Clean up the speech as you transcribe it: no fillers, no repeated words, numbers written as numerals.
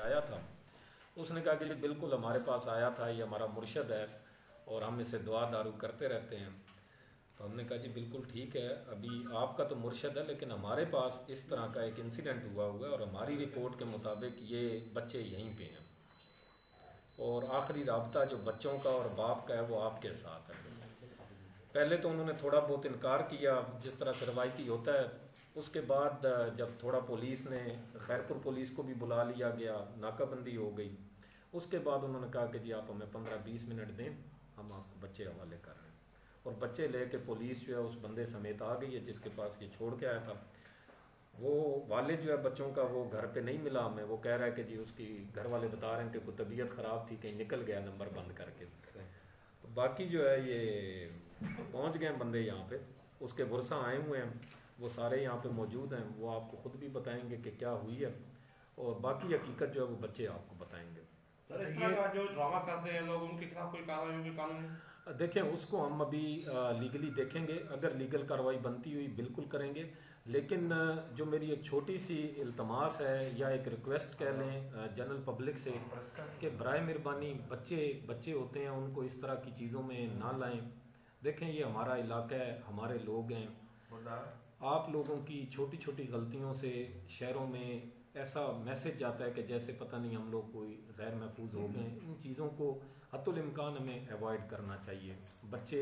آیا تھا، اس نے کہا کہ جی بالکل ہمارے پاس آیا تھا، یہ ہمارا مرشد ہے اور ہم اسے دعا دارو کرتے رہتے ہیں۔ تو ہم نے کہا جی بالکل ٹھیک ہے، ابھی آپ کا تو مرشد ہے لیکن ہمارے پاس اس طرح کا ایک انسیڈنٹ ہوا ہے اور ہماری رپورٹ کے مطابق یہ بچے یہیں پہ ہیں، اور آخری رابطہ جو بچوں کا اور باپ کا ہے وہ آپ کے ساتھ ہے۔ پہلے تو انہوں نے تھوڑا بہت انکار کیا جس طرح سے روایتی ہوتا ہے، اس کے بعد جب تھوڑا پولیس نے، خیرپور پولیس کو بھی بلا لیا گیا، ناکہ بندی ہو گئی، اس کے بعد انہوں نے کہا کہ جی آپ ہمیں 15-20 منٹ دیں، ہم آپ کو بچے حوالے کر رہے ہیں۔ اور بچے لے کے پولیس جو ہے اس بندے سمیت آ گئی ہے جس کے پاس یہ چھوڑ کے آیا تھا۔ وہ والد جو ہے بچوں کا وہ گھر پہ نہیں ملا ہمیں، وہ کہہ رہا ہے کہ جی اس کی گھر والے بتا رہے ہیں کہ کوئی طبیعت خراب تھی، کہیں نکل گیا نمبر بند کر کے۔ باقی جو ہے یہ پہنچ گئے ہیں بندے یہاں پہ، اس کے ورثہ آئے ہوئے ہیں، وہ سارے یہاں پہ موجود ہیں، وہ آپ کو خود بھی بتائیں گے کہ کیا ہوئی ہے، اور باقی حقیقت جو ہے وہ بچے آپ کو بتائیں گے۔ سر اس طرح کا جو ڈرامہ کرتے ہیں لوگ، ان کے خلاف کوئی کارروائی ہوگی قانونی؟ دیکھیں اس کو ہم ابھی لیگلی دیکھیں گے، اگر لیگل کارروائی بنتی ہوئی بالکل کریں گے، لیکن جو میری ایک چھوٹی سی التماس ہے یا ایک ریکویسٹ کہہ لیں جنرل پبلک سے، کہ برائے مہربانی بچے ہوتے ہیں ان کو اس طرح کی چیزوں میں نہ لائیں۔ دیکھیں یہ ہمارا علاقہ ہے، ہمارے لوگ ہیں، آپ لوگوں کی چھوٹی چھوٹی غلطیوں سے شہروں میں ایسا میسج جاتا ہے کہ جیسے پتہ نہیں ہم لوگ کوئی غیر محفوظ ہو گئے ہیں۔ ان چیزوں کو حتی الامکان ہمیں ایوائڈ کرنا چاہیے۔ بچے